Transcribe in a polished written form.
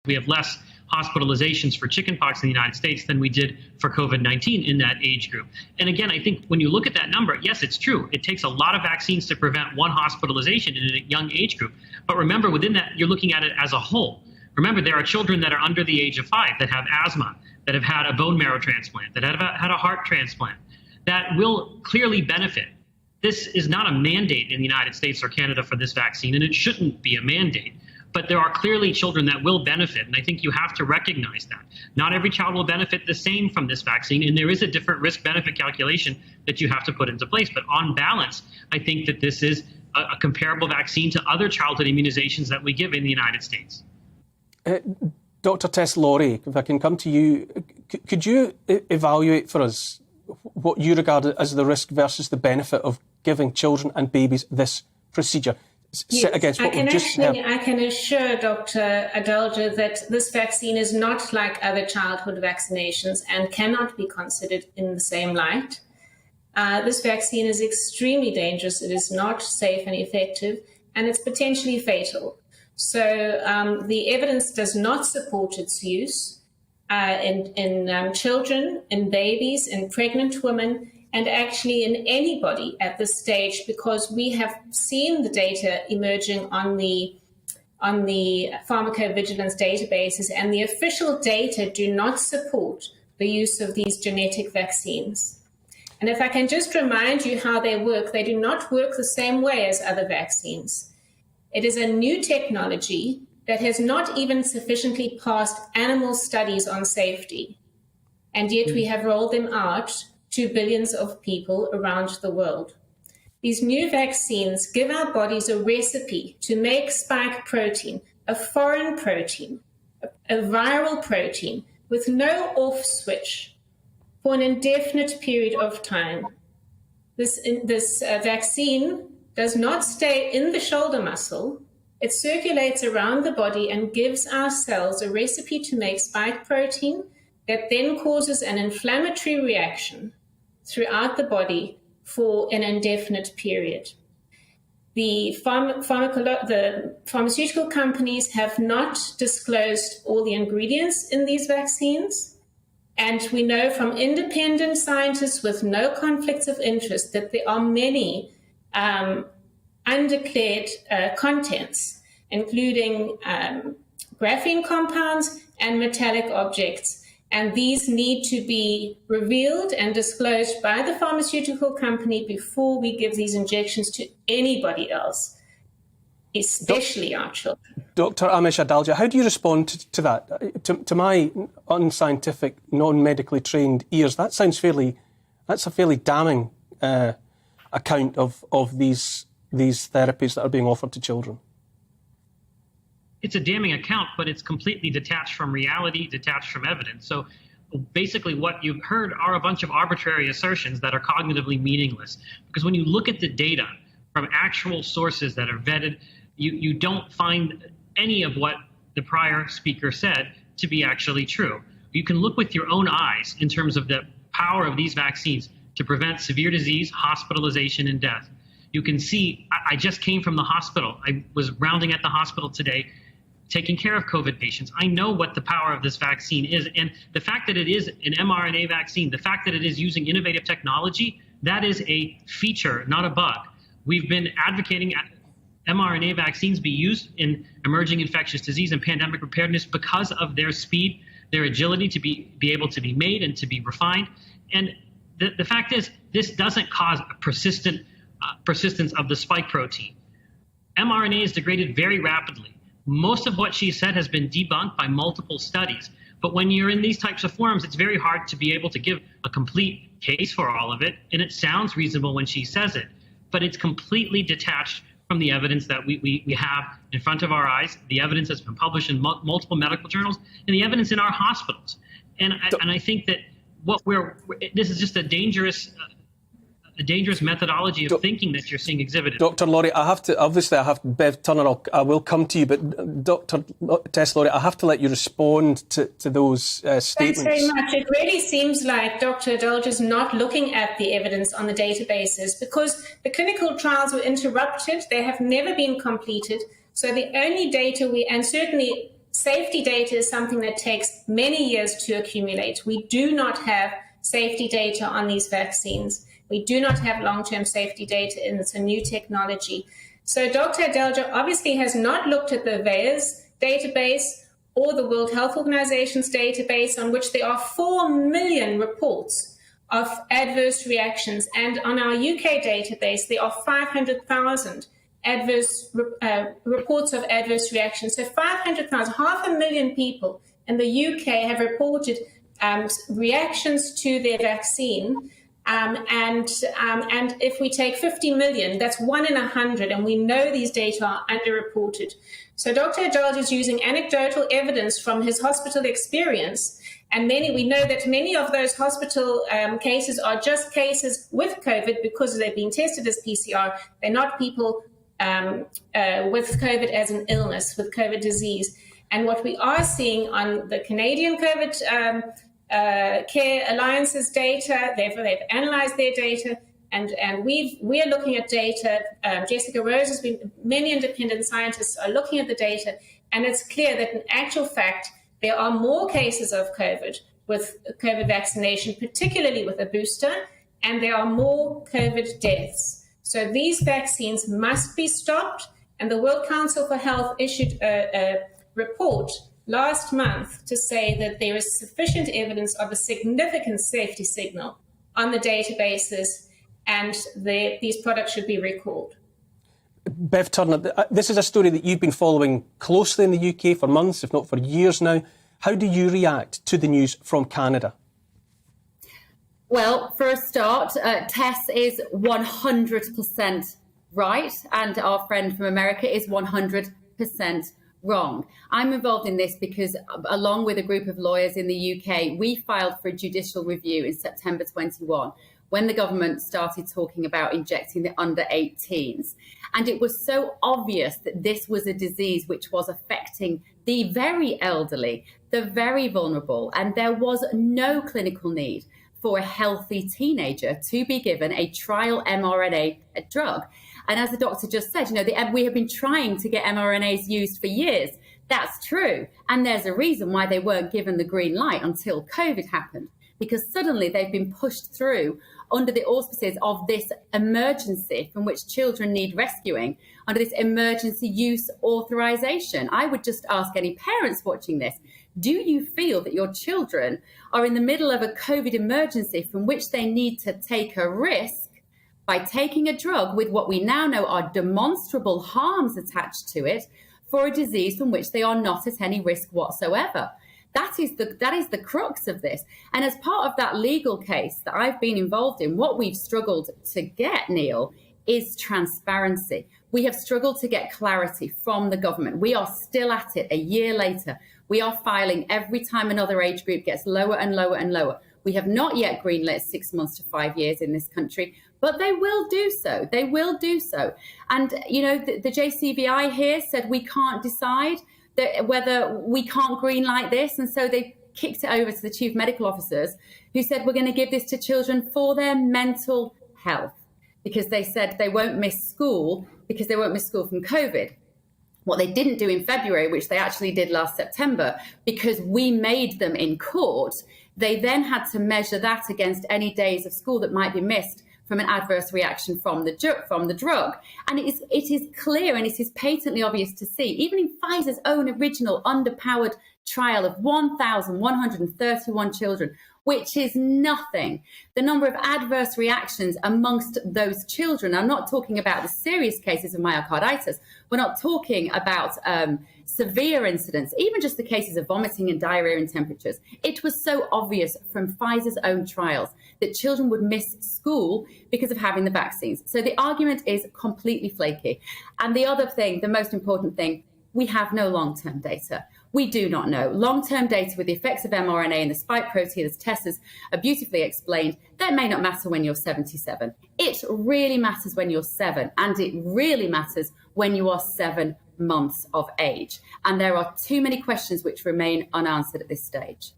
We have less hospitalizations for chickenpox in the United States than we did for COVID-19 in that age group. And again, I think when you look at that number, yes, it's true. It takes a lot of vaccines to prevent one hospitalization in a young age group. But remember, within that, you're looking at it as a whole. Remember, there are children that are under the age of 5 that have asthma, that have had a bone marrow transplant, that have had a heart transplant, that will clearly benefit. This is not a mandate in the United States or Canada for this vaccine, and it shouldn't be a mandate. But there are clearly children that will benefit, and I think you have to recognize that. Not every child will benefit the same from this vaccine, and there is a different risk-benefit calculation that you have to put into place. But on balance, I think that this is a comparable vaccine to other childhood immunizations that we give in the United States. Dr. Tess, Lawrie, if I can come to you, could you evaluate for us what you regard as the risk versus the benefit of giving children and babies this procedure? Yes, against what I can assure Dr. Adalja that this vaccine is not like other childhood vaccinations and cannot be considered in the same light. This vaccine is extremely dangerous. It is not safe and effective, and it's potentially fatal. So the evidence does not support its use in children, in babies, in pregnant women, and actually in anybody at this stage, because we have seen the data emerging on the pharmacovigilance databases, and the official data do not support the use of these genetic vaccines. And if I can just remind you how they work, they do not work the same way as other vaccines. It is a new technology that has not even sufficiently passed animal studies on safety, and yet we have rolled them out to billions of people around the world. These new vaccines give our bodies a recipe to make spike protein, a foreign protein, a viral protein with no off switch for an indefinite period of time. This vaccine does not stay in the shoulder muscle. It circulates around the body and gives our cells a recipe to make spike protein that then causes an inflammatory reaction throughout the body for an indefinite period. The pharmaceutical companies have not disclosed all the ingredients in these vaccines, and we know from independent scientists with no conflicts of interest that there are many undeclared contents, including graphene compounds and metallic objects. And these need to be revealed and disclosed by the pharmaceutical company before we give these injections to anybody else, especially our children. Dr. Amesh Adalja, how do you respond to that? To my unscientific, non-medically trained ears, that's a fairly damning account of these therapies that are being offered to children. It's a damning account, but it's completely detached from reality, detached from evidence. So basically what you've heard are a bunch of arbitrary assertions that are cognitively meaningless. Because when you look at the data from actual sources that are vetted, you don't find any of what the prior speaker said to be actually true. You can look with your own eyes in terms of the power of these vaccines to prevent severe disease, hospitalization, and death. You can see, I just came from the hospital. I was rounding at the hospital today, taking care of COVID patients. I know what the power of this vaccine is. And the fact that it is an mRNA vaccine, the fact that it is using innovative technology, that is a feature, not a bug. We've been advocating mRNA vaccines be used in emerging infectious disease and pandemic preparedness because of their speed, their agility to be able to be made and to be refined. And the fact is, this doesn't cause a persistence of the spike protein. mRNA is degraded very rapidly. Most of what she said has been debunked by multiple studies. But when you're in these types of forums, it's very hard to be able to give a complete case for all of it. And it sounds reasonable when she says it, but it's completely detached from the evidence that we have in front of our eyes, the evidence that's been published in multiple medical journals, and the evidence in our hospitals. And I think that this is just a dangerous methodology of thinking that you're seeing exhibited. Dr. Lawrie, Bev Turner, I will come to you, but Dr. Tess, Lawrie, I have to let you respond to those statements. Thanks very much. It really seems like Dr. Adalja is not looking at the evidence on the databases because the clinical trials were interrupted. They have never been completed. So the only data and certainly Safety data is something that takes many years to accumulate. We do not have safety data on these vaccines. We do not have long-term safety data, and it's a new technology. So Dr. Adalja obviously has not looked at the VAERS database or the World Health Organization's database, on which there are 4 million reports of adverse reactions. And on our UK database, there are 500,000 reports of adverse reactions. So 500,000, 500,000 people in the UK have reported reactions to their vaccine. And if we take 50 million, that's 1 in 100, and we know these data are underreported. So Dr. Adalja is using anecdotal evidence from his hospital experience, and we know that many of those hospital cases are just cases with COVID because they've been tested as PCR. They're not people with COVID as an illness, with COVID disease. And what we are seeing on the Canadian COVID Care Alliance's data, they've analyzed their data, and we're looking at data. Jessica Rose has been, many independent scientists are looking at the data, and it's clear that in actual fact, there are more cases of COVID with COVID vaccination, particularly with a booster, and there are more COVID deaths. So these vaccines must be stopped, and the World Council for Health issued a report last month to say that there is sufficient evidence of a significant safety signal on the databases, and these products should be recalled. Bev Turner, this is a story that you've been following closely in the UK for months, if not for years now. How do you react to the news from Canada? Well, for a start, Tess is 100% right, and our friend from America is 100% wrong. I'm involved in this because, along with a group of lawyers in the UK, we filed for a judicial review in September 21 when the government started talking about injecting the under 18s. And it was so obvious that this was a disease which was affecting the very elderly, the very vulnerable, and there was no clinical need for a healthy teenager to be given a trial mRNA drug. And as the doctor just said, we have been trying to get mRNAs used for years. That's true. And there's a reason why they weren't given the green light until COVID happened, because suddenly they've been pushed through under the auspices of this emergency from which children need rescuing, under this emergency use authorization. I would just ask any parents watching this, do you feel that your children are in the middle of a COVID emergency from which they need to take a risk by taking a drug with what we now know are demonstrable harms attached to it for a disease from which they are not at any risk whatsoever? That is the crux of this. And as part of that legal case that I've been involved in, what we've struggled to get, Neil, is transparency. We have struggled to get clarity from the government. We are still at it a year later. We are filing every time another age group gets lower and lower and lower. We have not yet greenlit 6 months to 5 years in this country, but they will do so. They will do so. And, the JCVI here said we can't decide whether we can't greenlight this. And so they kicked it over to the chief medical officers, who said we're going to give this to children for their mental health, because they said they won't miss school from COVID. What they didn't do in February, which they actually did last September, because we made them in court, they then had to measure that against any days of school that might be missed from an adverse reaction from the drug. And it is clear, and it is patently obvious to see, even in Pfizer's own original underpowered trial of 1,131 children, which is nothing. The number of adverse reactions amongst those children, I'm not talking about the serious cases of myocarditis, we're not talking about severe incidents, even just the cases of vomiting and diarrhea and temperatures. It was so obvious from Pfizer's own trials that children would miss school because of having the vaccines. So the argument is completely flaky. And the other thing, the most important thing, we have no long-term data. We do not know. Long-term data with the effects of mRNA and the spike protein, as Tess has beautifully explained, that may not matter when you're 77. It really matters when you're 7, and it really matters when you are 7 months of age. And there are too many questions which remain unanswered at this stage.